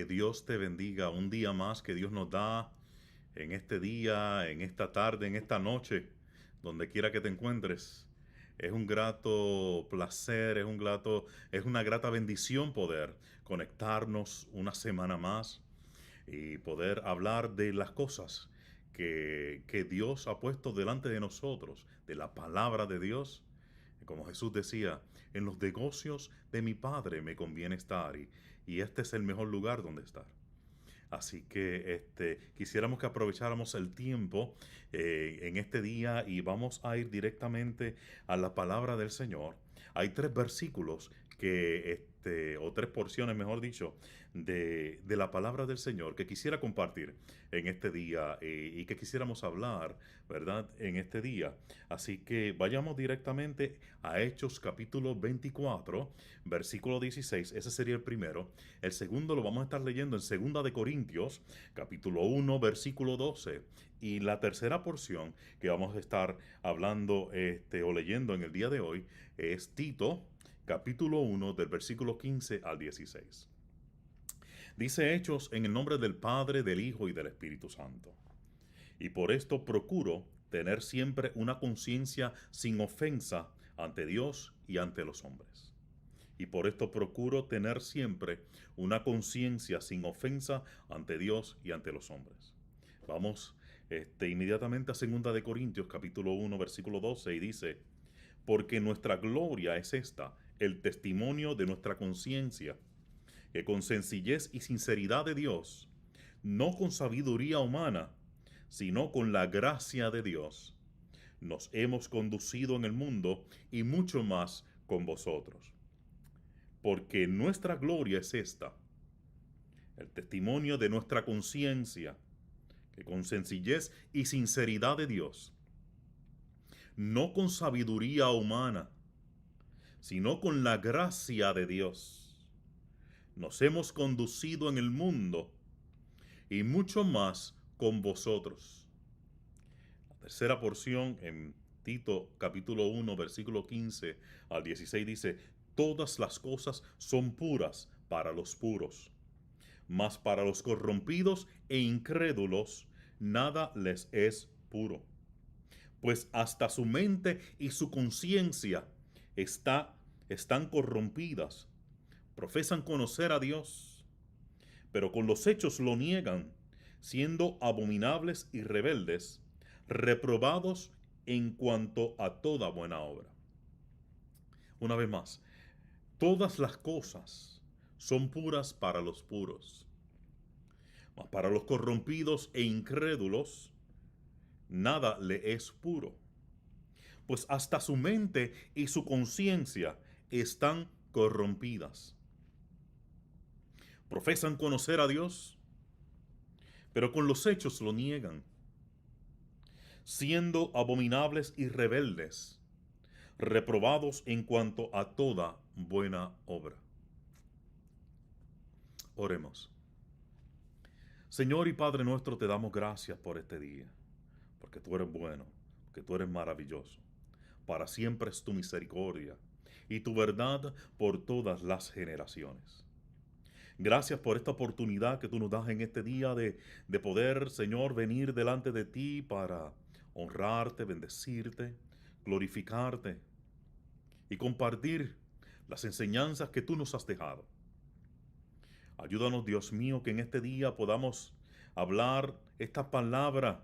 Dios te bendiga un día más que Dios nos da en este día, en esta tarde, en esta noche, donde quiera que te encuentres. Es un grato placer, es una grata bendición poder conectarnos una semana más y poder hablar de las cosas que Dios ha puesto delante de nosotros, de la palabra de Dios. Como Jesús decía, en los negocios de mi Padre me conviene estar y este es el mejor lugar donde estar. Así que quisiéramos que aprovecháramos el tiempo en este día y vamos a ir directamente a la palabra del Señor. Hay tres versículos o tres porciones, mejor dicho, de la palabra del Señor que quisiera compartir en este día y que quisiéramos hablar, ¿verdad? En este día. Así que vayamos directamente a Hechos capítulo 24, versículo 16. Ese sería el primero. El segundo lo vamos a estar leyendo en Segunda de Corintios, capítulo 1, versículo 12. Y la tercera porción que vamos a estar hablando o leyendo en el día de hoy es Tito, capítulo 1, del versículo 15 al 16. Dice Hechos en el nombre del Padre, del Hijo y del Espíritu Santo. Y por esto procuro tener siempre una conciencia sin ofensa ante Dios y ante los hombres. Y por esto procuro tener siempre una conciencia sin ofensa ante Dios y ante los hombres. Vamos inmediatamente a 2 de Corintios capítulo 1 versículo 12 y dice: porque nuestra gloria es esta, el testimonio de nuestra conciencia, que con sencillez y sinceridad de Dios, no con sabiduría humana, sino con la gracia de Dios, nos hemos conducido en el mundo y mucho más con vosotros. Porque nuestra gloria es esta, el testimonio de nuestra conciencia, que con sencillez y sinceridad de Dios, no con sabiduría humana, sino con la gracia de Dios, nos hemos conducido en el mundo y mucho más con vosotros. La tercera porción en Tito capítulo 1 versículo 15 al 16 dice: todas las cosas son puras para los puros, mas para los corrompidos e incrédulos nada les es puro, pues hasta su mente y su conciencia están corrompidas. Profesan conocer a Dios, pero con los hechos lo niegan, siendo abominables y rebeldes, reprobados en cuanto a toda buena obra. Una vez más, todas las cosas son puras para los puros, mas para los corrompidos e incrédulos nada le es puro, pues hasta su mente y su conciencia están corrompidas. Profesan conocer a Dios, pero con los hechos lo niegan, siendo abominables y rebeldes, reprobados en cuanto a toda buena obra. Oremos. Señor y Padre nuestro, te damos gracias por este día, porque tú eres bueno, porque tú eres maravilloso. Para siempre es tu misericordia y tu verdad por todas las generaciones. Gracias por esta oportunidad que tú nos das en este día de poder, Señor, venir delante de ti para honrarte, bendecirte, glorificarte y compartir las enseñanzas que tú nos has dejado. Ayúdanos, Dios mío, que en este día podamos hablar esta palabra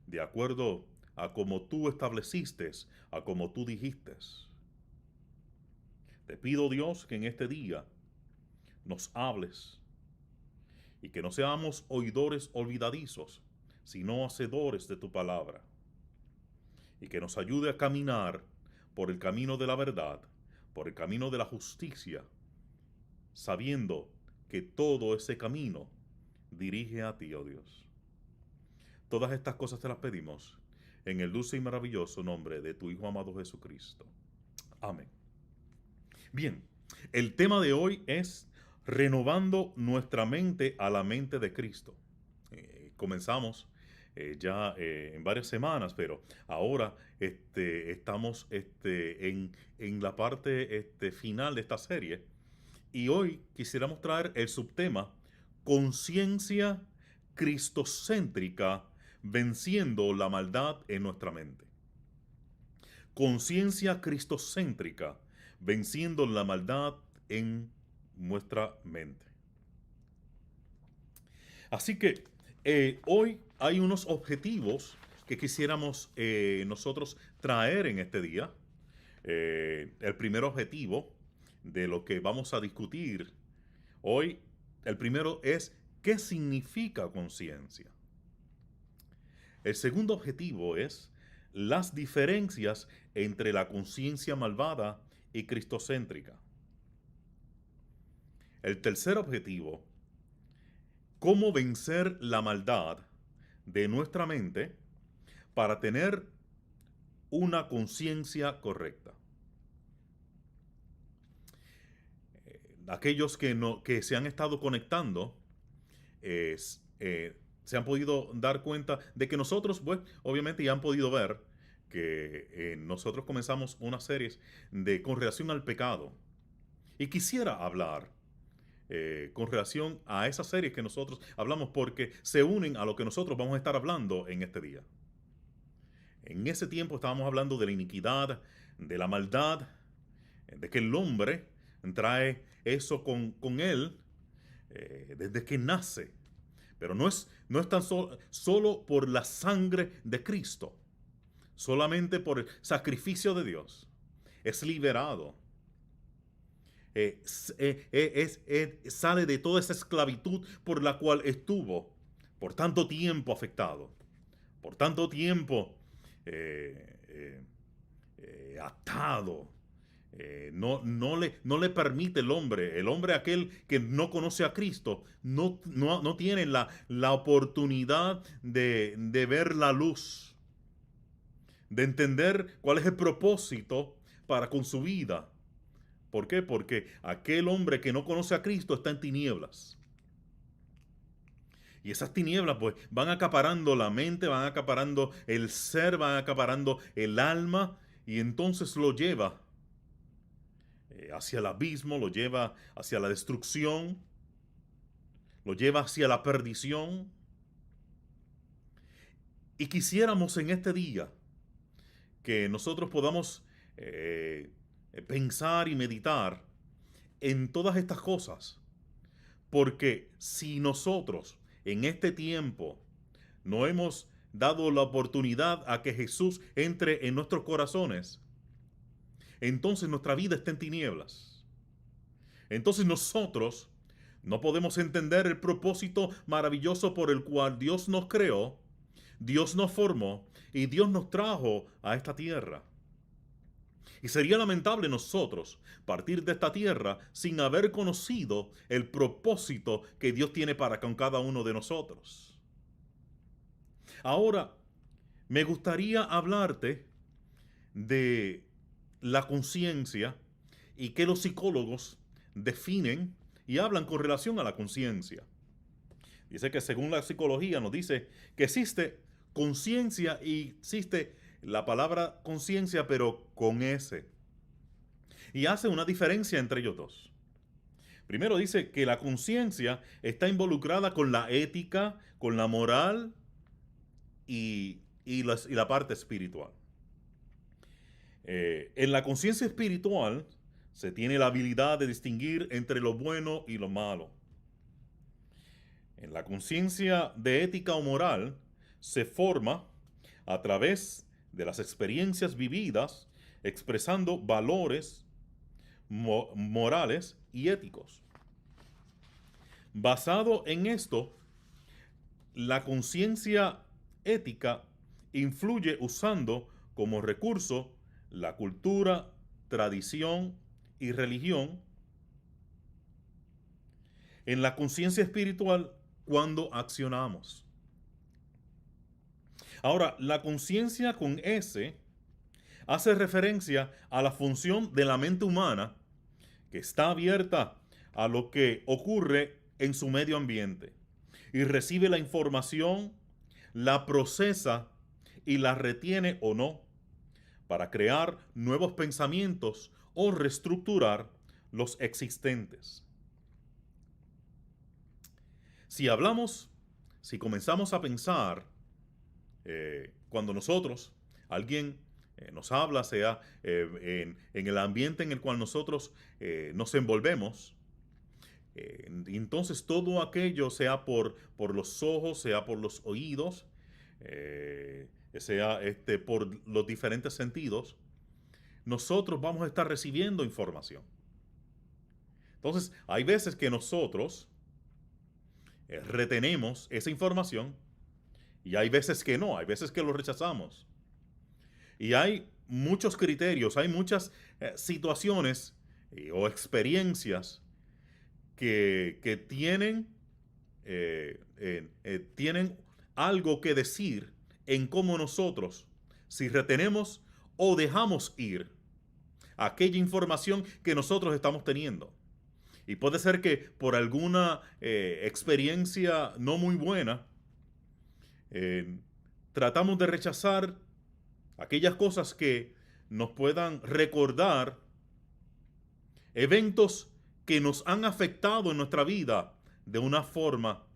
de acuerdo a como tú estableciste, a como tú dijiste. Te pido, Dios, que en este día nos hables y que no seamos oidores olvidadizos, sino hacedores de tu palabra, y que nos ayude a caminar por el camino de la verdad, por el camino de la justicia, sabiendo que todo ese camino dirige a ti, oh Dios. Todas estas cosas te las pedimos en el dulce y maravilloso nombre de tu Hijo amado Jesucristo. Amén. Bien, el tema de hoy es renovando nuestra mente a la mente de Cristo. Comenzamos ya en varias semanas, pero ahora estamos en la parte final de esta serie. Y hoy quisiéramos traer el subtema: conciencia cristocéntrica venciendo la maldad en nuestra mente. Conciencia cristocéntrica venciendo la maldad en nuestra mente. Así que hoy hay unos objetivos que quisiéramos nosotros traer en este día. El primer objetivo de lo que vamos a discutir hoy, el primero es ¿qué significa conciencia? El segundo objetivo es las diferencias entre la conciencia malvada y cristocéntrica. El tercer objetivo, cómo vencer la maldad de nuestra mente para tener una conciencia correcta. Aquellos que se han estado conectando se han podido dar cuenta de que nosotros, pues, obviamente ya han podido ver que nosotros comenzamos una serie con relación al pecado. Y quisiera hablar con relación a esas series que nosotros hablamos porque se unen a lo que nosotros vamos a estar hablando en este día. En ese tiempo estábamos hablando de la iniquidad, de la maldad, de que el hombre trae eso con él desde que nace. Pero no es tan solo por la sangre de Cristo, solamente por el sacrificio de Dios. Es liberado. Sale de toda esa esclavitud por la cual estuvo por tanto tiempo afectado, por tanto tiempo atado. No le permite el hombre aquel que no conoce a Cristo, no tiene la oportunidad de ver la luz, de entender cuál es el propósito para con su vida. ¿Por qué? Porque aquel hombre que no conoce a Cristo está en tinieblas. Y esas tinieblas pues van acaparando la mente, van acaparando el ser, van acaparando el alma y entonces lo lleva hacia el abismo, lo lleva hacia la destrucción, lo lleva hacia la perdición. Y quisiéramos en este día que nosotros podamos pensar y meditar en todas estas cosas. Porque si nosotros en este tiempo no hemos dado la oportunidad a que Jesús entre en nuestros corazones, entonces nuestra vida está en tinieblas. Entonces nosotros no podemos entender el propósito maravilloso por el cual Dios nos creó, Dios nos formó y Dios nos trajo a esta tierra. Y sería lamentable nosotros partir de esta tierra sin haber conocido el propósito que Dios tiene para con cada uno de nosotros. Ahora, me gustaría hablarte de la conciencia y que los psicólogos definen y hablan con relación a la conciencia. Dice que según la psicología nos dice que existe conciencia y existe la palabra conciencia pero con S. Y hace una diferencia entre ellos dos. Primero dice que la conciencia está involucrada con la ética, con la moral y la parte espiritual. En la conciencia espiritual se tiene la habilidad de distinguir entre lo bueno y lo malo. En la conciencia de ética o moral se forma a través de las experiencias vividas, expresando valores morales y éticos. Basado en esto, la conciencia ética influye usando como recurso la cultura, tradición y religión. En la conciencia espiritual, cuando accionamos. Ahora, la conciencia con S hace referencia a la función de la mente humana que está abierta a lo que ocurre en su medio ambiente y recibe la información, la procesa y la retiene o no para crear nuevos pensamientos o reestructurar los existentes. Si hablamos, si comenzamos a pensar, cuando alguien nos habla, sea en el ambiente en el cual nosotros nos envolvemos, entonces todo aquello, sea por los ojos, sea por los oídos, sea por los diferentes sentidos, nosotros vamos a estar recibiendo información. Entonces, hay veces que nosotros retenemos esa información y hay veces que no, hay veces que lo rechazamos. Y hay muchos criterios, hay muchas situaciones o experiencias que tienen algo que decir en cómo nosotros, si retenemos o dejamos ir aquella información que nosotros estamos teniendo. Y puede ser que por alguna experiencia no muy buena, eh, tratamos de rechazar aquellas cosas que nos puedan recordar eventos que nos han afectado en nuestra vida de una forma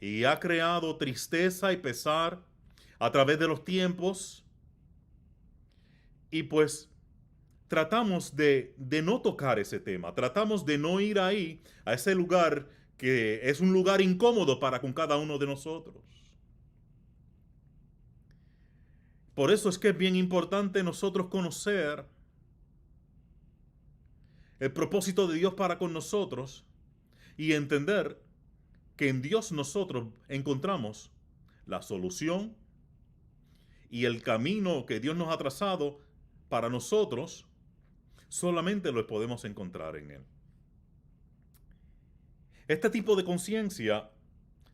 y ha creado tristeza y pesar a través de los tiempos. Y pues tratamos de no tocar ese tema, tratamos de no ir ahí, a ese lugar que es un lugar incómodo para con cada uno de nosotros. Por eso es que es bien importante nosotros conocer el propósito de Dios para con nosotros y entender que en Dios nosotros encontramos la solución y el camino que Dios nos ha trazado para nosotros, solamente lo podemos encontrar en Él. Este tipo de conciencia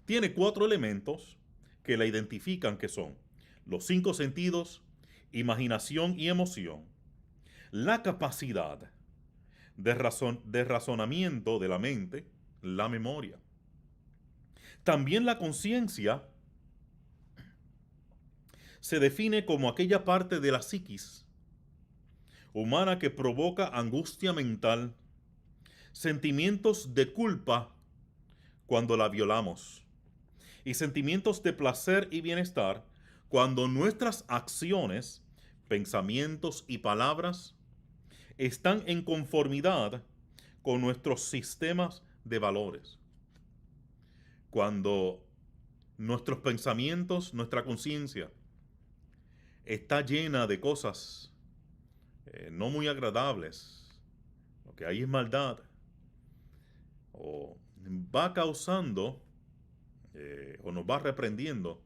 tiene 4 elementos que la identifican, que son los 5 sentidos, imaginación y emoción, la capacidad de razonamiento de la mente, la memoria. También la conciencia se define como aquella parte de la psiquis humana que provoca angustia mental, sentimientos de culpa cuando la violamos y sentimientos de placer y bienestar cuando nuestras acciones, pensamientos y palabras están en conformidad con nuestros sistemas de valores. Cuando nuestros pensamientos, nuestra conciencia está llena de cosas no muy agradables, lo que hay es maldad, o va causando o nos va reprendiendo,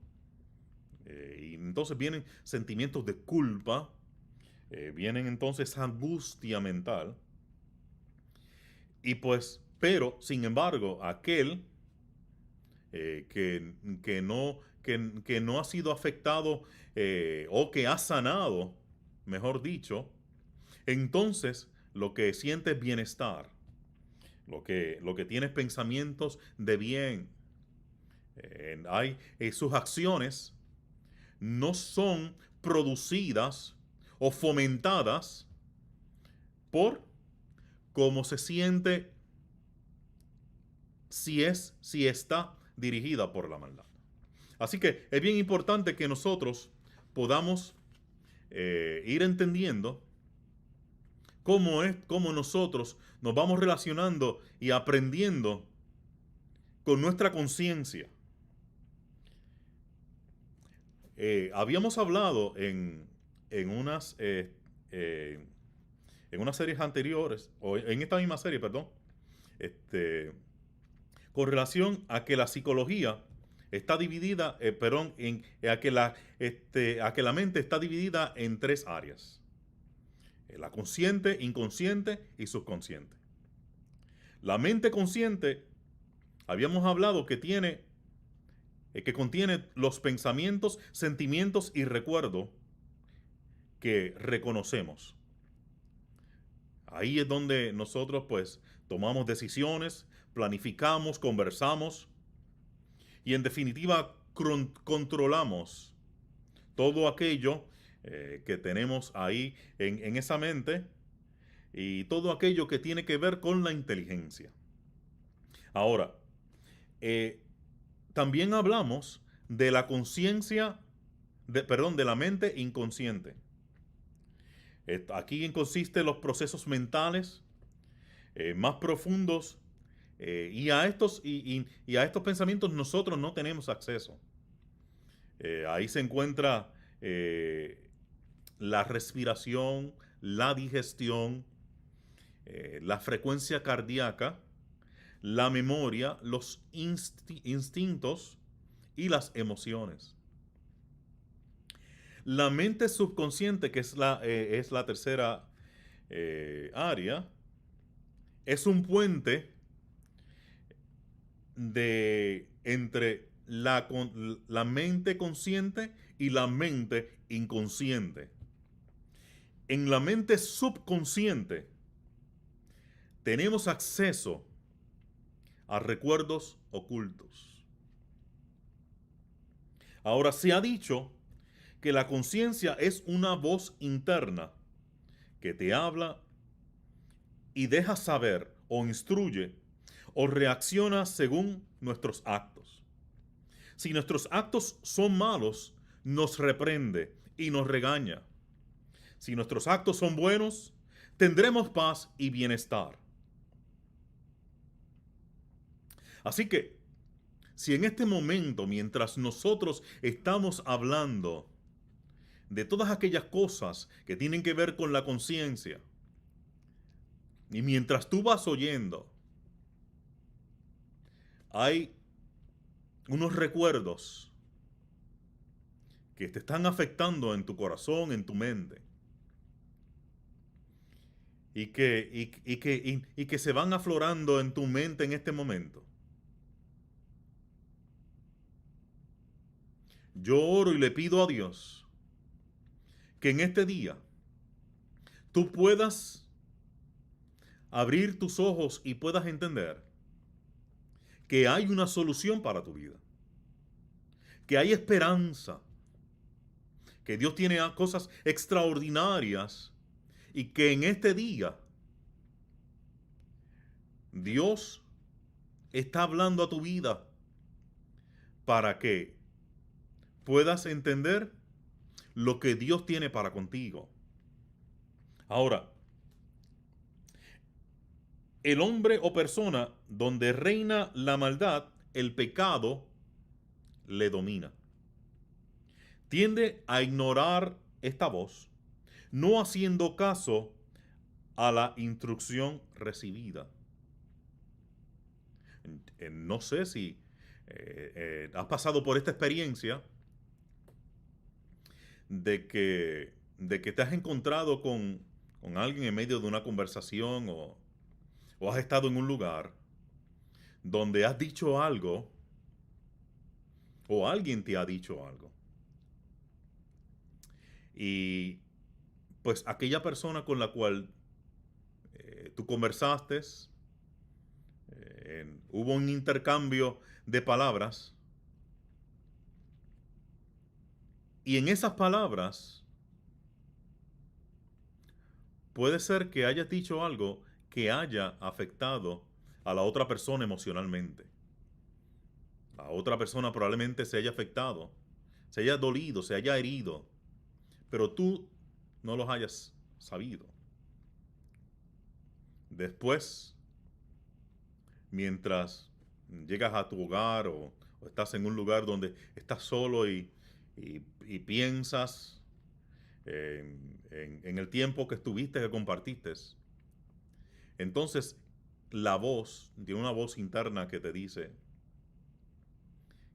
y entonces vienen sentimientos de culpa, vienen entonces angustia mental, y pues, pero sin embargo, aquel que no ha sido afectado o que ha sanado, mejor dicho, entonces lo que siente es bienestar, lo que tiene es pensamientos de bien. Sus acciones no son producidas o fomentadas por cómo se siente si está dirigida por la maldad. Así que es bien importante que nosotros podamos ir entendiendo cómo nosotros nos vamos relacionando y aprendiendo con nuestra conciencia. Habíamos hablado en unas en unas series anteriores, o en esta misma serie, perdón, con relación a que la psicología está dividida, a que la mente está dividida en 3 áreas: la consciente, inconsciente y subconsciente. La mente consciente, habíamos hablado que contiene los pensamientos, sentimientos y recuerdos que reconocemos. Ahí es donde nosotros pues tomamos decisiones, planificamos, conversamos y en definitiva controlamos todo aquello que tenemos ahí en esa mente y todo aquello que tiene que ver con la inteligencia. Ahora, eh, también hablamos de la conciencia, de la mente inconsciente. Aquí consisten los procesos mentales más profundos y a estos pensamientos nosotros no tenemos acceso. Ahí se encuentra la respiración, la digestión, la frecuencia cardíaca, la memoria, los instintos y las emociones. La mente subconsciente, que es la tercera área, es un puente entre la mente consciente y la mente inconsciente. En la mente subconsciente tenemos acceso a recuerdos ocultos. Ahora, se ha dicho que la conciencia es una voz interna que te habla y deja saber o instruye o reacciona según nuestros actos. Si nuestros actos son malos, nos reprende y nos regaña. Si nuestros actos son buenos, tendremos paz y bienestar. Así que, si en este momento, mientras nosotros estamos hablando de todas aquellas cosas que tienen que ver con la conciencia, y mientras tú vas oyendo, hay unos recuerdos que te están afectando en tu corazón, en tu mente, y que se van aflorando en tu mente en este momento. Yo oro y le pido a Dios que en este día tú puedas abrir tus ojos y puedas entender que hay una solución para tu vida, que hay esperanza, que Dios tiene cosas extraordinarias y que en este día Dios está hablando a tu vida para que puedas entender lo que Dios tiene para contigo. Ahora, el hombre o persona donde reina la maldad, el pecado le domina. Tiende a ignorar esta voz, no haciendo caso a la instrucción recibida. No sé si has pasado por esta experiencia de que te has encontrado con alguien en medio de una conversación o has estado en un lugar donde has dicho algo o alguien te ha dicho algo. Y pues aquella persona con la cual tú conversaste, hubo un intercambio de palabras y en esas palabras puede ser que hayas dicho algo que haya afectado a la otra persona emocionalmente. La otra persona probablemente se haya afectado, se haya dolido, se haya herido, pero tú no los hayas sabido. Después, mientras llegas a tu hogar o estás en un lugar donde estás solo y piensas en el tiempo que estuviste, que compartiste, entonces la voz, tiene una voz interna que te dice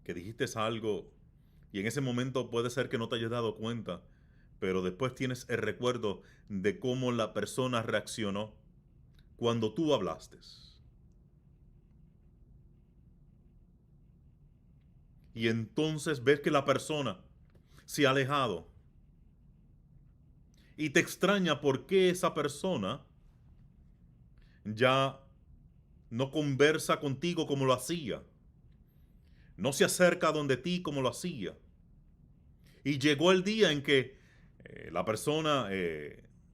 que dijiste algo y en ese momento puede ser que no te hayas dado cuenta, pero después tienes el recuerdo de cómo la persona reaccionó cuando tú hablaste. Y entonces ves que la persona se ha alejado y te extraña por qué esa persona ya no conversa contigo como lo hacía, no se acerca donde ti como lo hacía. Y llegó el día en que la persona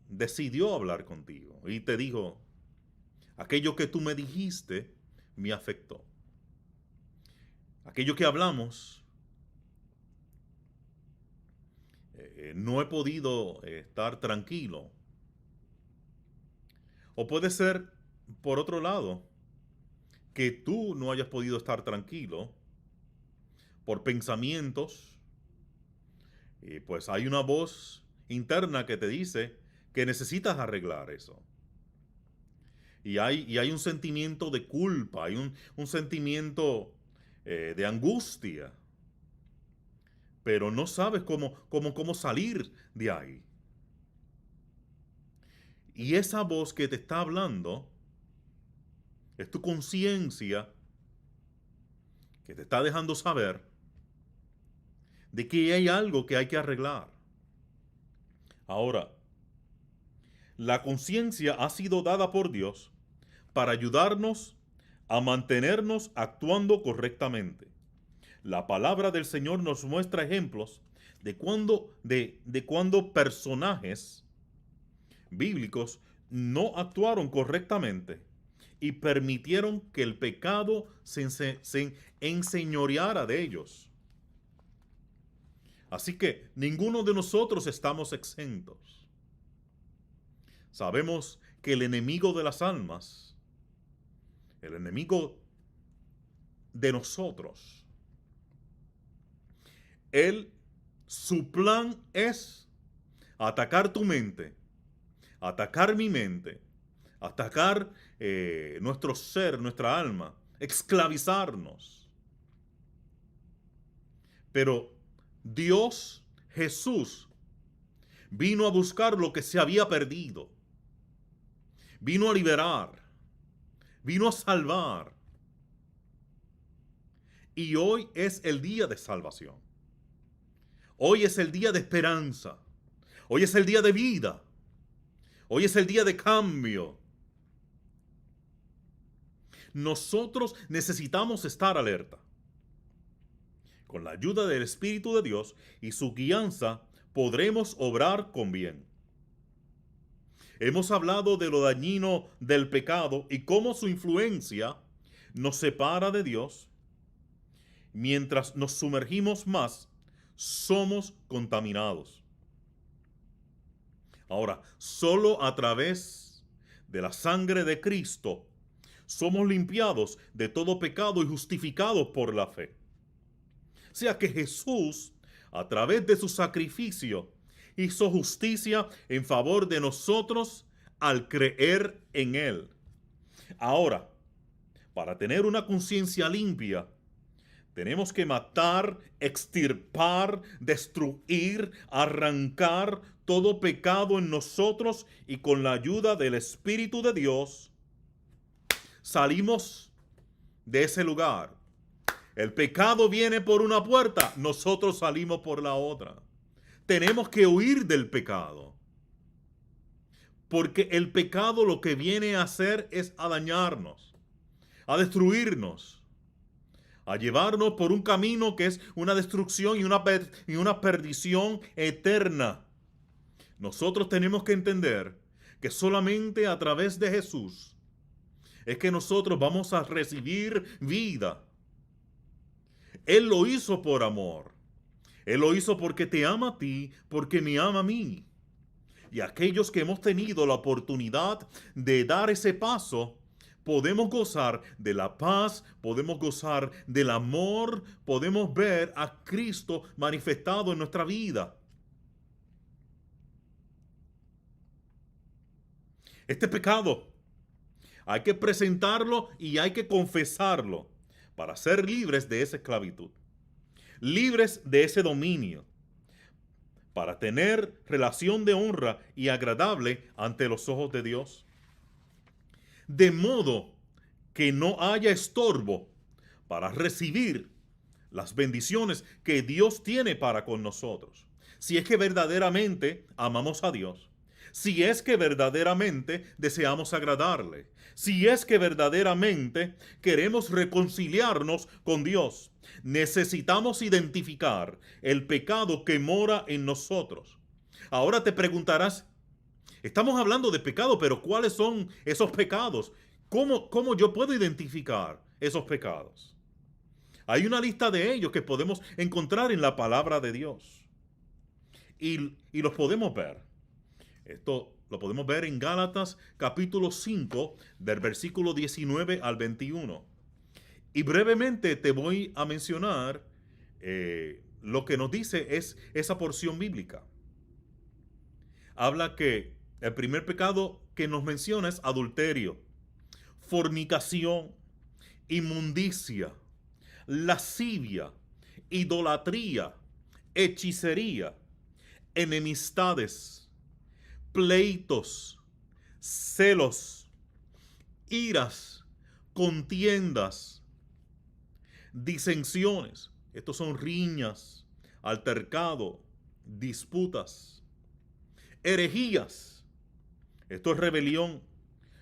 decidió hablar contigo y te dijo, aquello que tú me dijiste me afectó. aquello que hablamos, no he podido estar tranquilo. O puede ser, por otro lado, que tú no hayas podido estar tranquilo por pensamientos, y pues hay una voz interna que te dice que necesitas arreglar eso. Y hay un sentimiento de culpa, hay un sentimiento de angustia, pero no sabes cómo salir de ahí. Y esa voz que te está hablando es tu conciencia que te está dejando saber de que hay algo que hay que arreglar. Ahora, la conciencia ha sido dada por Dios para ayudarnos a mantenernos actuando correctamente. La palabra del Señor nos muestra ejemplos de cuando personajes bíblicos no actuaron correctamente y permitieron que el pecado se enseñoreara de ellos. Así que ninguno de nosotros estamos exentos. Sabemos que el enemigo de las almas, el enemigo de nosotros, su plan es atacar tu mente, atacar mi mente, atacar nuestro ser, nuestra alma, esclavizarnos. Pero Dios, Jesús, vino a buscar lo que se había perdido. Vino a liberar. Vino a salvar. Y hoy es el día de salvación. Hoy es el día de esperanza. Hoy es el día de vida. Hoy es el día de cambio. Nosotros necesitamos estar alerta. Con la ayuda del Espíritu de Dios y su guianza, podremos obrar con bien. Hemos hablado de lo dañino del pecado y cómo su influencia nos separa de Dios. Mientras nos sumergimos más, somos contaminados. Ahora, solo a través de la sangre de Cristo somos limpiados de todo pecado y justificados por la fe. O sea que Jesús, a través de su sacrificio, hizo justicia en favor de nosotros al creer en Él. Ahora, para tener una conciencia limpia, tenemos que matar, extirpar, destruir, arrancar todo pecado en nosotros y con la ayuda del Espíritu de Dios salimos de ese lugar. El pecado viene por una puerta, nosotros salimos por la otra. Tenemos que huir del pecado. Porque el pecado lo que viene a hacer es a dañarnos, a destruirnos, a llevarnos por un camino que es una destrucción y una perdición eterna. Nosotros tenemos que entender que solamente a través de Jesús es que nosotros vamos a recibir vida. Él lo hizo por amor. Él lo hizo porque te ama a ti, porque me ama a mí. Y aquellos que hemos tenido la oportunidad de dar ese paso, podemos gozar de la paz, podemos gozar del amor, podemos ver a Cristo manifestado en nuestra vida. Este pecado hay que presentarlo y hay que confesarlo para ser libres de esa esclavitud, libres de ese dominio, para tener relación de honra y agradable ante los ojos de Dios. De modo que no haya estorbo para recibir las bendiciones que Dios tiene para con nosotros. Si es que verdaderamente amamos a Dios, si es que verdaderamente deseamos agradarle, si es que verdaderamente queremos reconciliarnos con Dios, necesitamos identificar el pecado que mora en nosotros. Ahora te preguntarás, estamos hablando de pecado, pero ¿cuáles son esos pecados? ¿Cómo yo puedo identificar esos pecados? Hay una lista de ellos que podemos encontrar en la palabra de Dios. Y los podemos ver. Esto lo podemos ver en Gálatas capítulo 5, del versículo 19 al 21. Y brevemente te voy a mencionar lo que nos dice es esa porción bíblica. Habla que el primer pecado que nos menciona es adulterio, fornicación, inmundicia, lascivia, idolatría, hechicería, enemistades, pleitos, celos, iras, contiendas, disensiones. Estos son riñas, altercado, disputas, herejías. Esto es rebelión,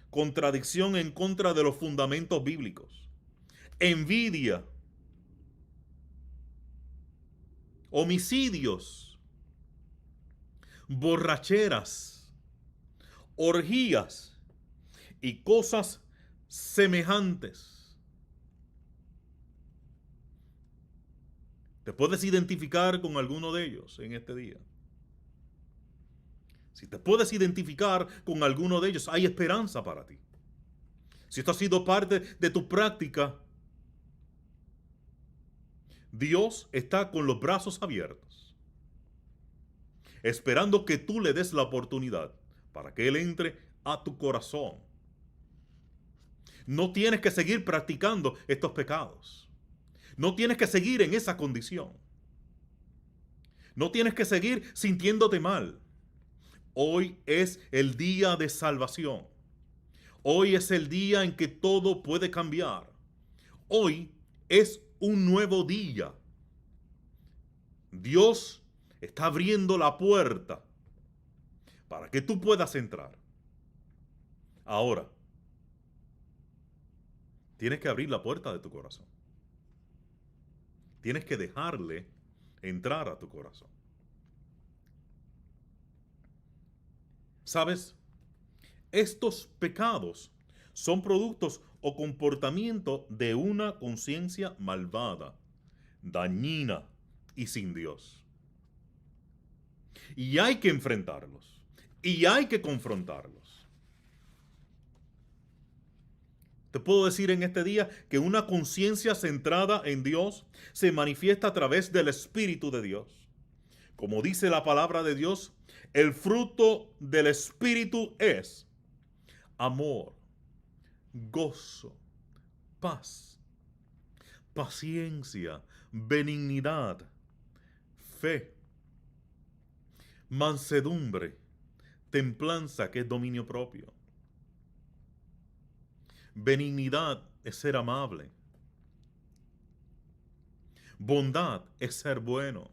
contradicción en contra de los fundamentos bíblicos, envidia, homicidios, borracheras, orgías y cosas semejantes. ¿Te puedes identificar con alguno de ellos en este día? Si te puedes identificar con alguno de ellos, hay esperanza para ti. Si esto ha sido parte de tu práctica, Dios está con los brazos abiertos, esperando que tú le des la oportunidad para que Él entre a tu corazón. No tienes que seguir practicando estos pecados. No tienes que seguir en esa condición. No tienes que seguir sintiéndote mal. Hoy es el día de salvación. Hoy es el día en que todo puede cambiar. Hoy es un nuevo día. Dios está abriendo la puerta para que tú puedas entrar. Ahora, tienes que abrir la puerta de tu corazón. Tienes que dejarle entrar a tu corazón. ¿Sabes? Estos pecados son productos o comportamiento de una conciencia malvada, dañina y sin Dios. Y hay que enfrentarlos. Y hay que confrontarlos. Te puedo decir en este día que una conciencia centrada en Dios se manifiesta a través del Espíritu de Dios. Como dice la palabra de Dios, el fruto del Espíritu es amor, gozo, paz, paciencia, benignidad, fe, mansedumbre, templanza, que es dominio propio. Benignidad es ser amable. Bondad es ser bueno.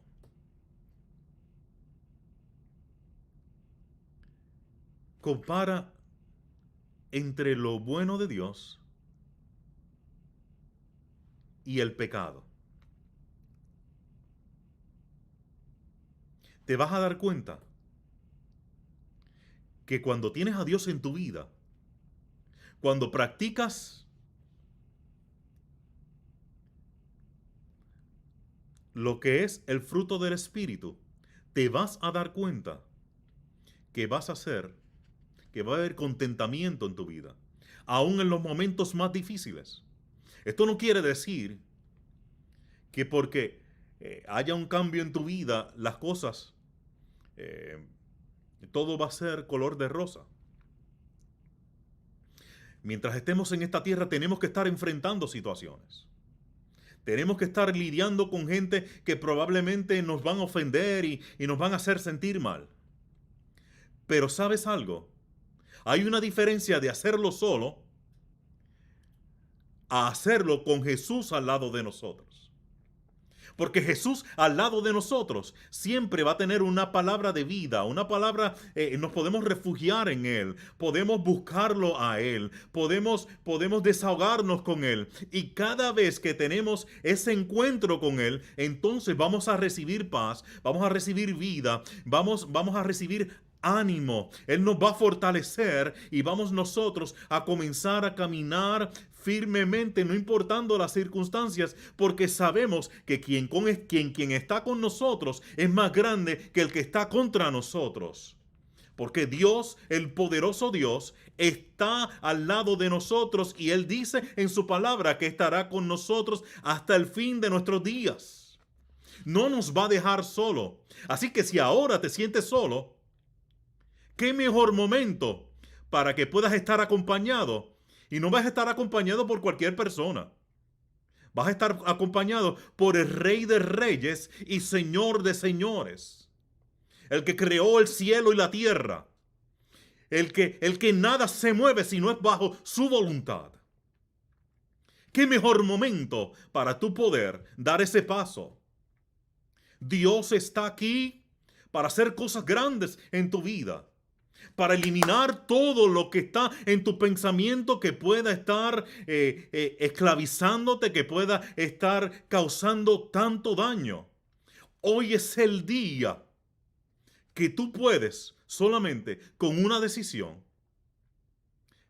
Compara entre lo bueno de Dios y el pecado. Te vas a dar cuenta que cuando tienes a Dios en tu vida, cuando practicas lo que es el fruto del Espíritu, te vas a dar cuenta que vas a hacer, que va a haber contentamiento en tu vida, aún en los momentos más difíciles. Esto no quiere decir que porque haya un cambio en tu vida, las cosas, todo va a ser color de rosa. Mientras estemos en esta tierra tenemos que estar enfrentando situaciones. Tenemos que estar lidiando con gente que probablemente nos van a ofender y nos van a hacer sentir mal. Pero ¿sabes algo? Hay una diferencia de hacerlo solo a hacerlo con Jesús al lado de nosotros. Porque Jesús al lado de nosotros siempre va a tener una palabra de vida, una palabra, nos podemos refugiar en Él, podemos buscarlo a Él, podemos desahogarnos con Él. Y cada vez que tenemos ese encuentro con Él, entonces vamos a recibir paz, vamos a recibir vida, vamos a recibir ánimo, Él nos va a fortalecer y vamos nosotros a comenzar a caminar firmemente, no importando las circunstancias, porque sabemos que quien está con nosotros es más grande que el que está contra nosotros. Porque Dios, el poderoso Dios, está al lado de nosotros y Él dice en su palabra que estará con nosotros hasta el fin de nuestros días. No nos va a dejar solo. Así que si ahora te sientes solo, ¿qué mejor momento para que puedas estar acompañado? Y no vas a estar acompañado por cualquier persona. Vas a estar acompañado por el Rey de Reyes y Señor de Señores. El que creó el cielo y la tierra. El que nada se mueve si no es bajo su voluntad. ¿Qué mejor momento para tú poder dar ese paso? Dios está aquí para hacer cosas grandes en tu vida. Para eliminar todo lo que está en tu pensamiento que pueda estar esclavizándote, que pueda estar causando tanto daño. Hoy es el día que tú puedes solamente con una decisión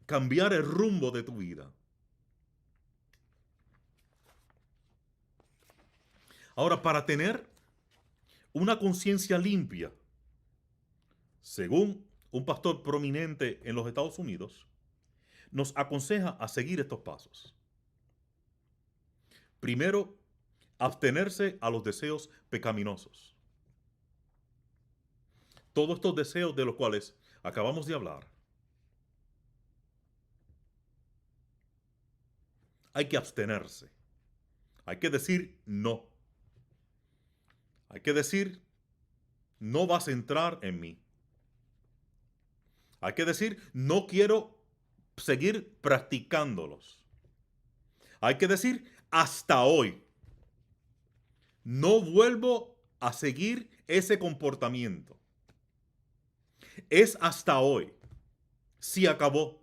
cambiar el rumbo de tu vida. Ahora, para tener una conciencia limpia, según un pastor prominente en los Estados Unidos, nos aconseja a seguir estos pasos. Primero, abstenerse a los deseos pecaminosos. Todos estos deseos de los cuales acabamos de hablar, hay que abstenerse. Hay que decir no. Hay que decir, no vas a entrar en mí. Hay que decir, no quiero seguir practicándolos. Hay que decir, hasta hoy. No vuelvo a seguir ese comportamiento. Es hasta hoy. Se acabó.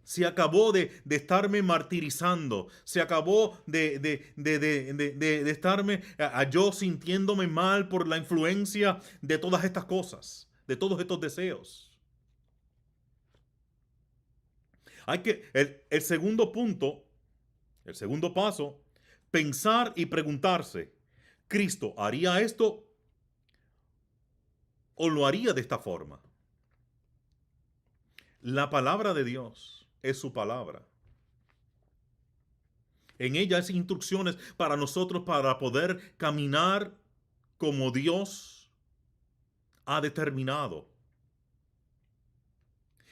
Se acabó de estarme martirizando. Se acabó de estarme yo sintiéndome mal por la influencia de todas estas cosas, de todos estos deseos. Hay que, el segundo punto, el segundo paso, pensar y preguntarse, ¿Cristo haría esto o lo haría de esta forma? La palabra de Dios es su palabra. En ella hay instrucciones para nosotros para poder caminar como Dios ha determinado.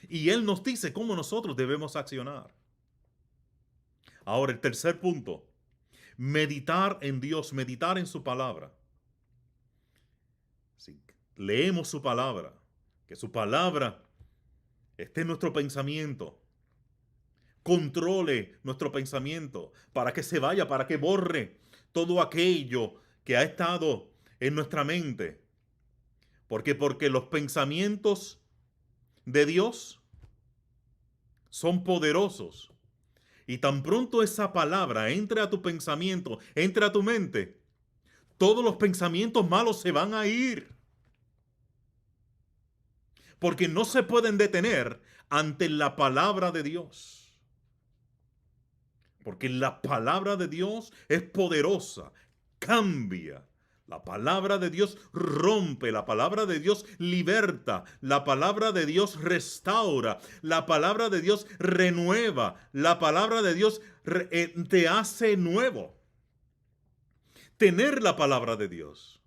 Y Él nos dice cómo nosotros debemos accionar. Ahora, el tercer punto. Meditar en Dios, meditar en su palabra. Si leemos su palabra, que su palabra esté en nuestro pensamiento, controle nuestro pensamiento, para que se vaya, para que borre todo aquello que ha estado en nuestra mente. Porque los pensamientos de Dios son poderosos. Y tan pronto esa palabra entre a tu pensamiento, entre a tu mente, todos los pensamientos malos se van a ir. Porque no se pueden detener ante la palabra de Dios. Porque la palabra de Dios es poderosa, cambia. La palabra de Dios rompe, la palabra de Dios liberta, la palabra de Dios restaura, la palabra de Dios renueva, la palabra de Dios te hace nuevo. Tener la palabra de Dios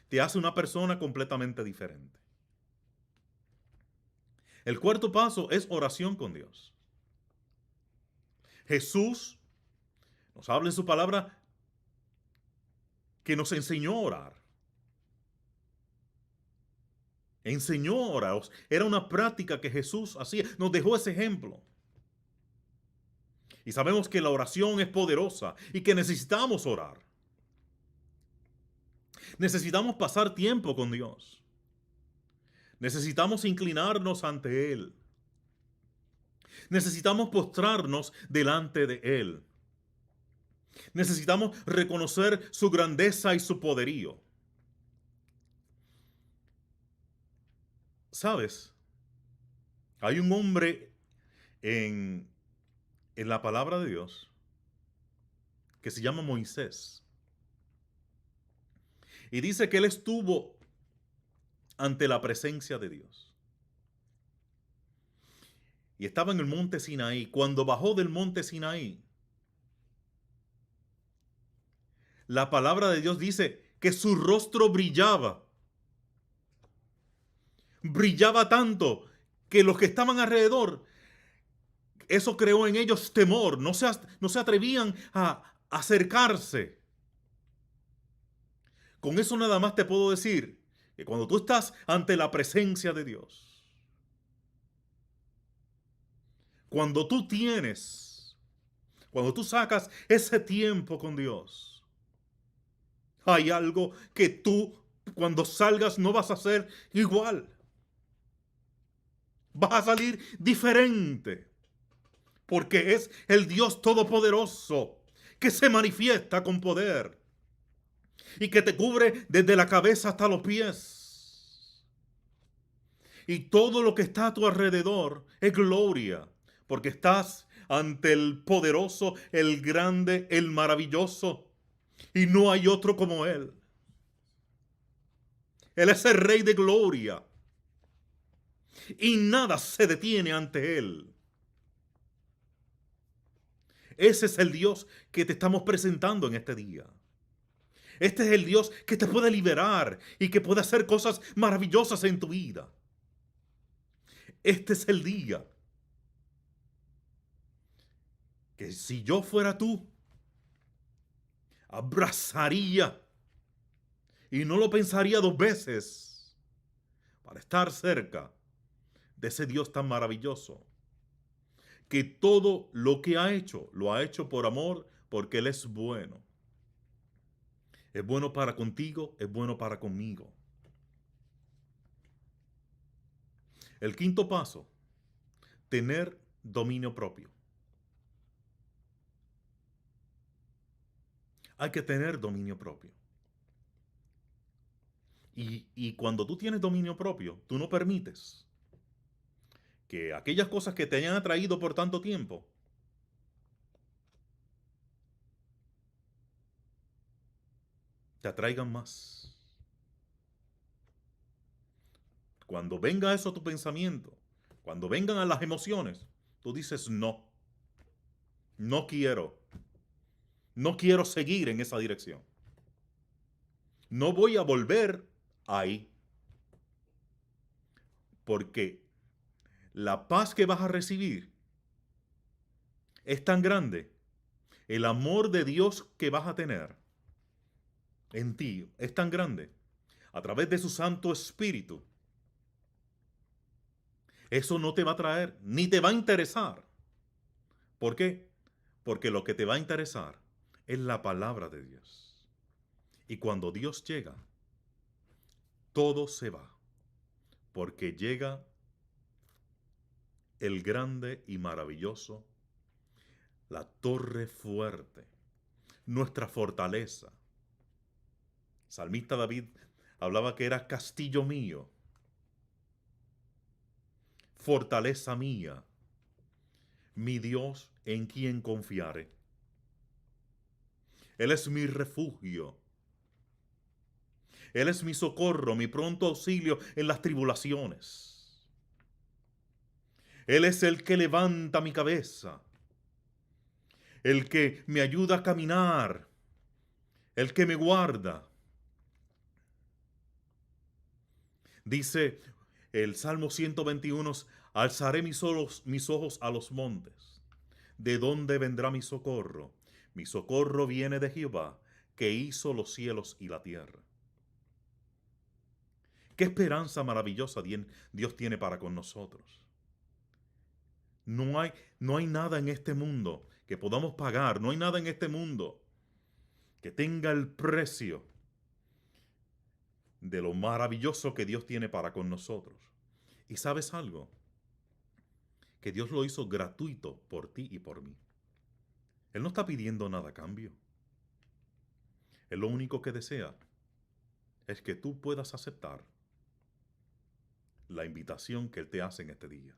te hace una persona completamente diferente. El cuarto paso es oración con Dios. Jesús nos habla en su palabra que nos enseñó a orar. Enseñó a orar. Era una práctica que Jesús hacía. Nos dejó ese ejemplo. Y sabemos que la oración es poderosa y que necesitamos orar. Necesitamos pasar tiempo con Dios. Necesitamos inclinarnos ante Él. Necesitamos postrarnos delante de Él. Necesitamos reconocer su grandeza y su poderío. ¿Sabes? Hay un hombre en, en la palabra de Dios que se llama Moisés. Y dice que él estuvo ante la presencia de Dios. Y estaba en el monte Sinaí. Cuando bajó del monte Sinaí, la palabra de Dios dice que su rostro brillaba. Brillaba tanto que los que estaban alrededor, eso creó en ellos temor. No se atrevían a acercarse. Con eso nada más te puedo decir que cuando tú estás ante la presencia de Dios, cuando tú tienes, cuando tú sacas ese tiempo con Dios, hay algo que tú cuando salgas no vas a hacer igual. Vas a salir diferente. Porque es el Dios Todopoderoso que se manifiesta con poder y que te cubre desde la cabeza hasta los pies. Y todo lo que está a tu alrededor es gloria, porque estás ante el poderoso, el grande, el maravilloso, y no hay otro como Él. Él es el Rey de gloria, y nada se detiene ante Él. Ese es el Dios que te estamos presentando en este día. Este es el Dios que te puede liberar y que puede hacer cosas maravillosas en tu vida. Este es el día que si yo fuera tú, abrazaría y no lo pensaría dos veces para estar cerca de ese Dios tan maravilloso, que todo lo que ha hecho, lo ha hecho por amor, porque Él es bueno. Es bueno para contigo, es bueno para conmigo. El quinto paso, tener dominio propio. Hay que tener dominio propio. Y cuando tú tienes dominio propio, tú no permites que aquellas cosas que te hayan atraído por tanto tiempo te atraigan más. Cuando venga eso a tu pensamiento, cuando vengan a las emociones, tú dices no, no quiero, no quiero seguir en esa dirección. No voy a volver ahí. Porque la paz que vas a recibir es tan grande. El amor de Dios que vas a tener en ti es tan grande. A través de su Santo Espíritu. Eso no te va a traer, ni te va a interesar. ¿Por qué? Porque lo que te va a interesar es la palabra de Dios. Y cuando Dios llega, todo se va. Porque llega el grande y maravilloso, la torre fuerte, nuestra fortaleza. Salmista David hablaba que era castillo mío, fortaleza mía, mi Dios en quien confiaré. Él es mi refugio. Él es mi socorro, mi pronto auxilio en las tribulaciones. Él es el que levanta mi cabeza, el que me ayuda a caminar, el que me guarda. Dice el Salmo 121, alzaré mis ojos a los montes. ¿De dónde vendrá mi socorro? Mi socorro viene de Jehová, que hizo los cielos y la tierra. ¿Qué esperanza maravillosa Dios tiene para con nosotros? No hay nada en este mundo que podamos pagar, no hay nada en este mundo que tenga el precio de lo maravilloso que Dios tiene para con nosotros. ¿Y sabes algo? Que Dios lo hizo gratuito por ti y por mí. Él no está pidiendo nada a cambio. Él lo único que desea es que tú puedas aceptar la invitación que Él te hace en este día.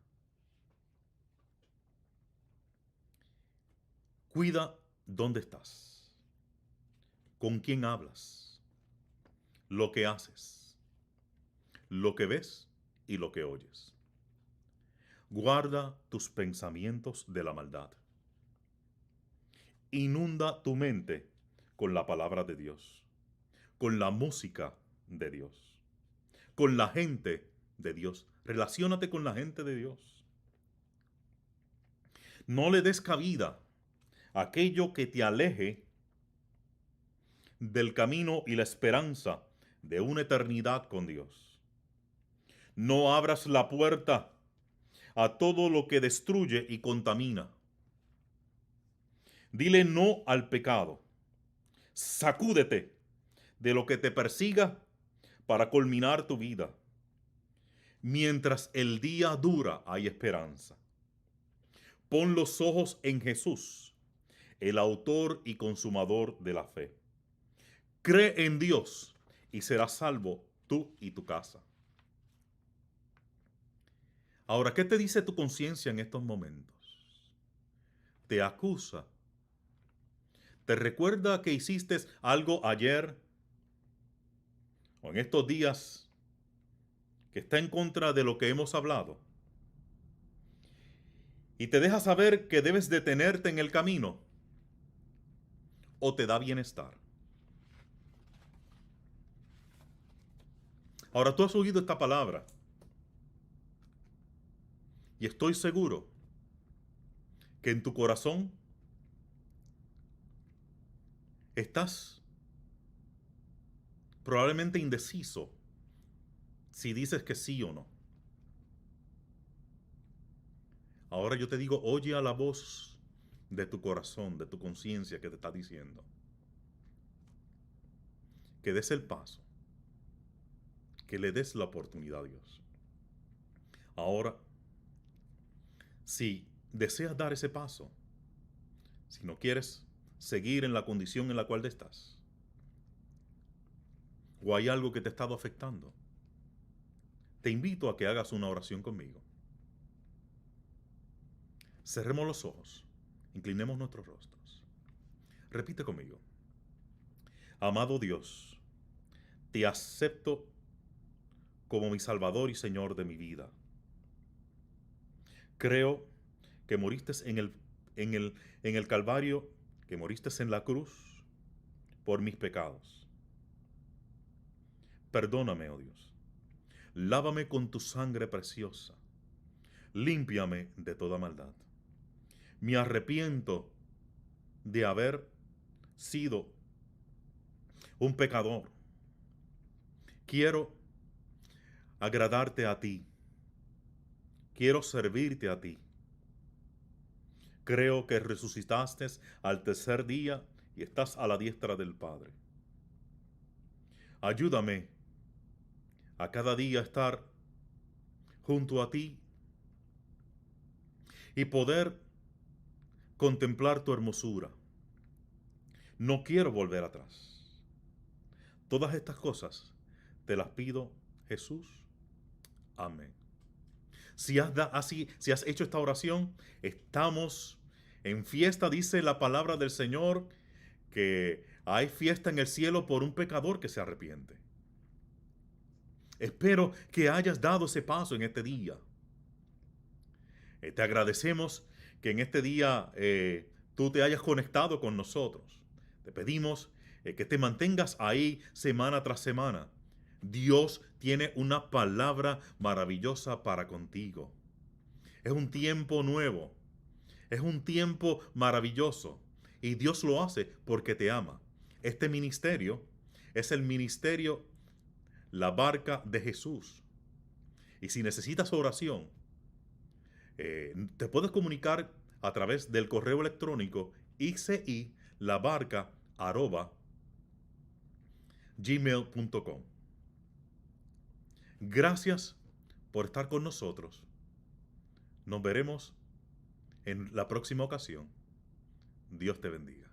Cuida dónde estás, con quién hablas, lo que haces, lo que ves y lo que oyes. Guarda tus pensamientos de la maldad. Inunda tu mente con la palabra de Dios, con la música de Dios, con la gente de Dios. Relaciónate con la gente de Dios. No le des cabida a aquello que te aleje del camino y la esperanza de una eternidad con Dios. No abras la puerta a todo lo que destruye y contamina. Dile no al pecado. Sacúdete de lo que te persiga para culminar tu vida. Mientras el día dura, hay esperanza. Pon los ojos en Jesús, el autor y consumador de la fe. Cree en Dios y serás salvo tú y tu casa. Ahora, ¿qué te dice tu conciencia en estos momentos? ¿Te acusa? ¿Te recuerda que hiciste algo ayer o en estos días que está en contra de lo que hemos hablado? ¿Y te deja saber que debes detenerte en el camino? ¿O te da bienestar? Ahora, tú has oído esta palabra y estoy seguro que en tu corazón estás probablemente indeciso si dices que sí o no. Ahora yo te digo, oye a la voz de tu corazón, de tu conciencia que te está diciendo que des el paso, que le des la oportunidad a Dios. Ahora, si deseas dar ese paso, si no quieres seguir en la condición en la cual estás, o hay algo que te ha estado afectando, te invito a que hagas una oración conmigo. Cerremos los ojos, inclinemos nuestros rostros. Repite conmigo. Amado Dios, te acepto como mi Salvador y Señor de mi vida. Creo que moriste en el Calvario, que moriste en la cruz por mis pecados. Perdóname, oh Dios. Lávame con tu sangre preciosa. Límpiame de toda maldad. Me arrepiento de haber sido un pecador. Quiero agradarte a ti. Quiero servirte a ti. Creo que resucitaste al tercer día y estás a la diestra del Padre. Ayúdame a cada día estar junto a ti y poder contemplar tu hermosura. No quiero volver atrás. Todas estas cosas te las pido, Jesús. Amén. Si has hecho esta oración, estamos en fiesta, dice la palabra del Señor, que hay fiesta en el cielo por un pecador que se arrepiente. Espero que hayas dado ese paso en este día. Te agradecemos que en este día tú te hayas conectado con nosotros. Te pedimos que te mantengas ahí semana tras semana. Dios tiene una palabra maravillosa para contigo. Es un tiempo nuevo. Es un tiempo maravilloso. Y Dios lo hace porque te ama. Este ministerio es el ministerio La Barca de Jesús. Y si necesitas oración, te puedes comunicar a través del correo electrónico icilabarca@gmail.com. Gracias por estar con nosotros. Nos veremos en la próxima ocasión. Dios te bendiga.